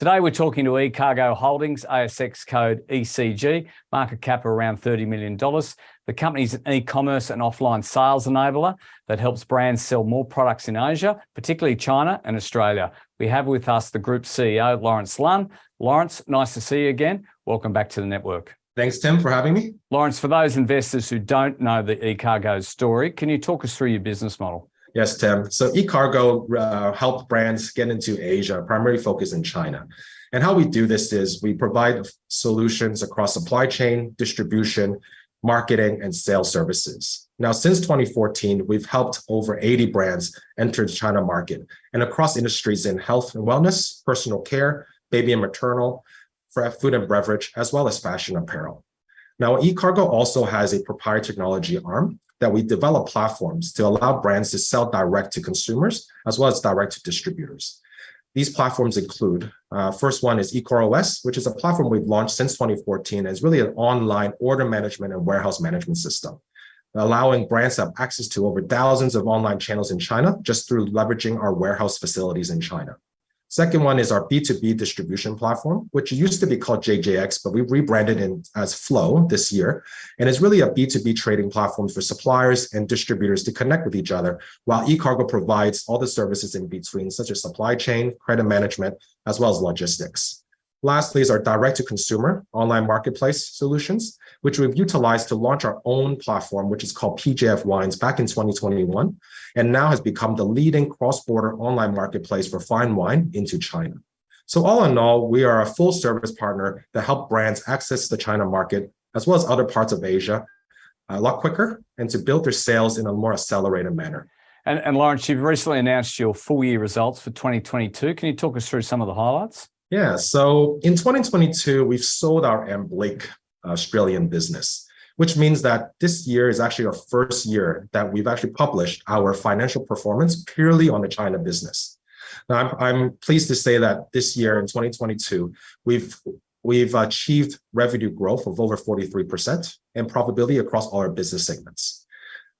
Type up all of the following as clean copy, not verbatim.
Today we're talking to eCargo Holdings, ASX code ECG, market cap around $30 million. The company's an e-commerce and offline sales enabler that helps brands sell more products in Asia, particularly China and Australia. We have with us the Group CEO, Lawrence Lun. Lawrence, nice to see you again. Welcome back to the network. Thanks, Tim, for having me. Lawrence, for those investors who don't know the eCargo story, can you talk us through your business model? Yes, Tim. So eCargo helped brands get into Asia, primarily focused in China. And how we do this is we provide solutions across supply chain, distribution, marketing, and sales services. Now, since 2014, we've helped over 80 brands enter the China market and across industries in health and wellness, personal care, baby and maternal, food and beverage, as well as fashion apparel. Now, eCargo also has a proprietary technology arm that we develop platforms to allow brands to sell direct to consumers, as well as direct to distributors. These platforms include, first one is eCarOS, which is a platform we've launched since 2014, and is really an online order management and warehouse management system, allowing brands to have access to over thousands of online channels in China just through leveraging our warehouse facilities in China. Second one is our B2B distribution platform, which used to be called JJX, but we rebranded it as Flow this year. And it's really a B2B trading platform for suppliers and distributors to connect with each other, while eCargo provides all the services in between, such as supply chain, credit management, as well as logistics. Lastly is our direct-to-consumer online marketplace solutions, which we've utilized to launch our own platform, which is called PJF Wines back in 2021, and now has become the leading cross-border online marketplace for fine wine into China. So all in all, we are a full-service partner that help brands access the China market, as well as other parts of Asia, a lot quicker, and to build their sales in a more accelerated manner. And Lawrence, you've recently announced your full-year results for 2022. Can you talk us through some of the highlights? Yeah, so in 2022, we've sold our Blake Australian business, which means that this year is actually our first year that we've actually published our financial performance purely on the China business. Now, I'm pleased to say that this year in 2022, we've achieved revenue growth of over 43% and profitability across all our business segments.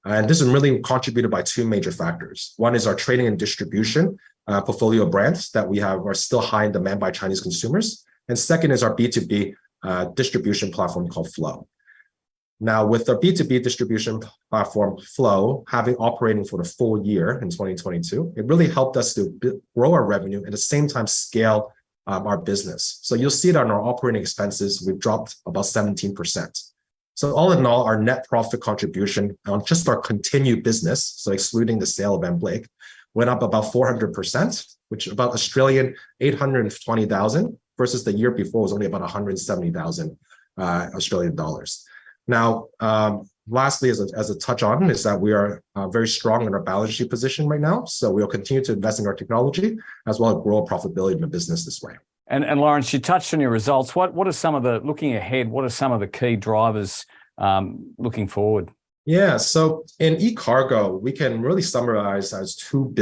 And this is really contributed by two major factors. One is our trading and distribution portfolio of brands that we have are still high in demand by Chinese consumers. And second is our B2B distribution platform called Flow. Now, with our B2B distribution platform Flow having operating for the full year in 2022, it really helped us to grow our revenue at the same time scale our business. So you'll see that on our operating expenses, we've dropped about 17%. So all in all, our net profit contribution on just our continued business, so excluding the sale of Blake, went up about 400%, which is about 820,000 versus the year before was only about 170,000 Australian dollars. Now, lastly, as a touch on, is that we are very strong in our balance sheet position right now. So we'll continue to invest in our technology as well as grow profitability in the business this way. And Lawrence, you touched on your results. What are some of the, looking ahead, what are some of the key drivers looking forward? Yeah, so in eCargo, we can really summarize as two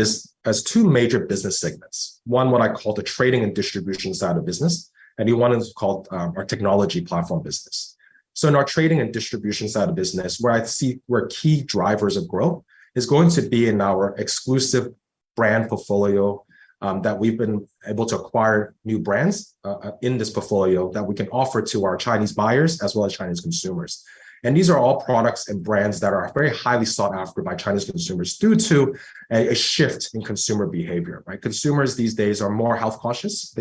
major business segments. One, what I call the trading and distribution side of business, and the one is called our technology platform business. So in our trading and distribution side of business, where key drivers of growth is going to be in our exclusive brand portfolio that we've been able to acquire new brands in this portfolio that we can offer to our Chinese buyers as well as Chinese consumers. And these are all products and brands that are very highly sought after by Chinese consumers due to a shift in consumer behavior, right? Consumers these days are more health conscious.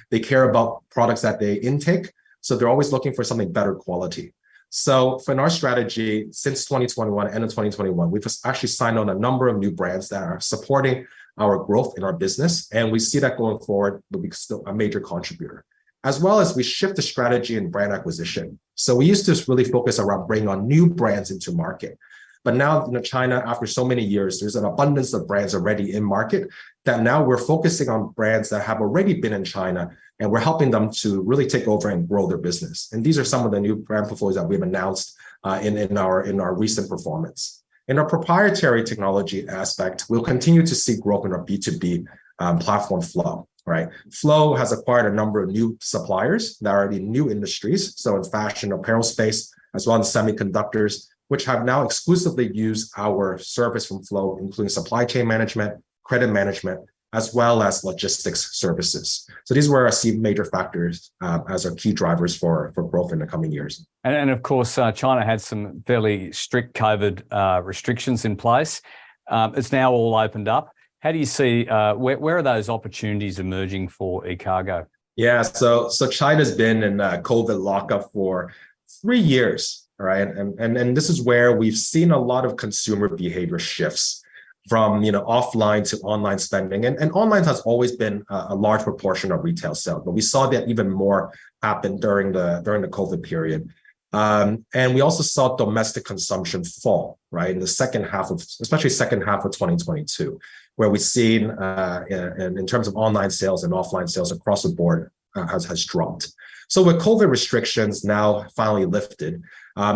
They care about products that they intake. So they're always looking for something better quality. So for our strategy, since 2021, end of 2021, we've actually signed on a number of new brands that are supporting our growth in our business. And we see that going forward will be still a major contributor. As well as we shift the strategy in brand acquisition. So we used to really focus around bringing on new brands into market. But now in China, after so many years, there's an abundance of brands already in market that now we're focusing on brands that have already been in China, and we're helping them to really take over and grow their business. And these are some of the new brand portfolios that we've announced in our recent performance. In our proprietary technology aspect, we'll continue to see growth in our B2B platform Flow. Right. Flow has acquired a number of new suppliers that are in new industries. So in fashion, apparel space, as well as semiconductors, which have now exclusively used our service from Flow, including supply chain management, credit management, as well as logistics services. So these were I see major factors as our key drivers for growth in the coming years. And of course, China had some fairly strict COVID restrictions in place. It's now all opened up. How do you see, where are those opportunities emerging for eCargo? Yeah, so China's been in COVID lockup for 3 years, right? And this is where we've seen a lot of consumer behavior shifts from offline to online spending. And online has always been a large proportion of retail sales, but we saw that even more happen during the COVID period. And we also saw domestic consumption fall, right, in the especially second half of 2022, where we've seen in terms of online sales and offline sales across the board has dropped. So with COVID restrictions now finally lifted,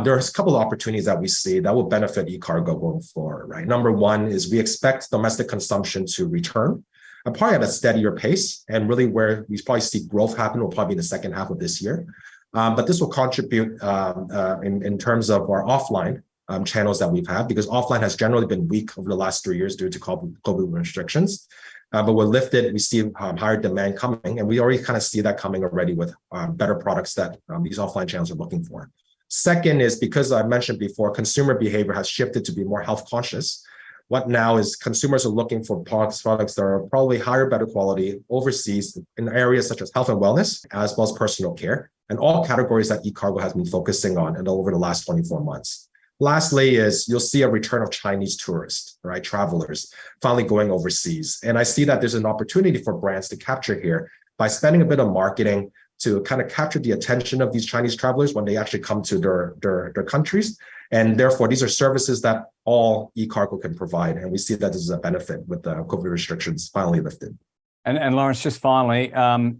there's a couple of opportunities that we see that will benefit eCargo going forward, right? Number one is we expect domestic consumption to return, probably at a steadier pace, and really where we probably see growth happen will probably be in the second half of this year. But this will contribute in terms of our offline channels that we've had, because offline has generally been weak over the last 3 years due to COVID restrictions. But we're lifted, we see higher demand coming, and we already kind of see that coming already with better products that these offline channels are looking for. Second is because I mentioned before, consumer behavior has shifted to be more health conscious. What now is consumers are looking for products that are probably higher, better quality overseas in areas such as health and wellness, as well as personal care, and all categories that eCargo has been focusing on and over the last 24 months. Lastly is you'll see a return of Chinese tourists, right? Travelers finally going overseas. And I see that there's an opportunity for brands to capture here by spending a bit of marketing to kind of capture the attention of these Chinese travelers when they actually come to their countries. And therefore, these are services that all eCargo can provide. And we see that this is a benefit with the COVID restrictions finally lifted. And Lawrence, just finally,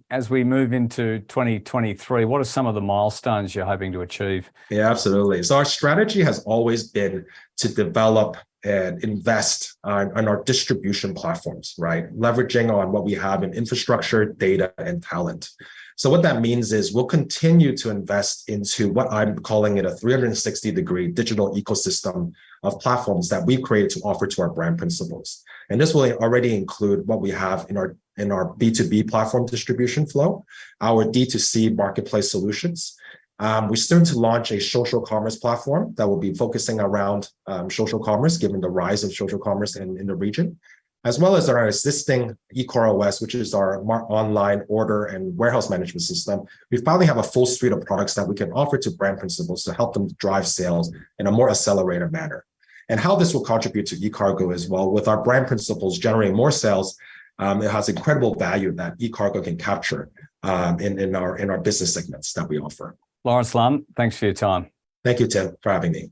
as we move into 2023, what are some of the milestones you're hoping to achieve? Yeah, absolutely. So our strategy has always been to develop and invest on our distribution platforms, right? Leveraging on what we have in infrastructure, data, and talent. So what that means is we'll continue to invest into what I'm calling it a 360-degree digital ecosystem of platforms that we create to offer to our brand principals. And this will already include what we have in our B2B platform distribution flow, our D2C marketplace solutions. We're soon to launch a social commerce platform that will be focusing around social commerce, given the rise of social commerce in the region, as well as our existing eCarOS, which is our online order and warehouse management system. We finally have a full suite of products that we can offer to brand principals to help them drive sales in a more accelerated manner. And how this will contribute to eCargo as well, with our brand principals generating more sales, it has incredible value that eCargo can capture in our business segments that we offer. Lawrence Lun, thanks for your time. Thank you, Tim, for having me.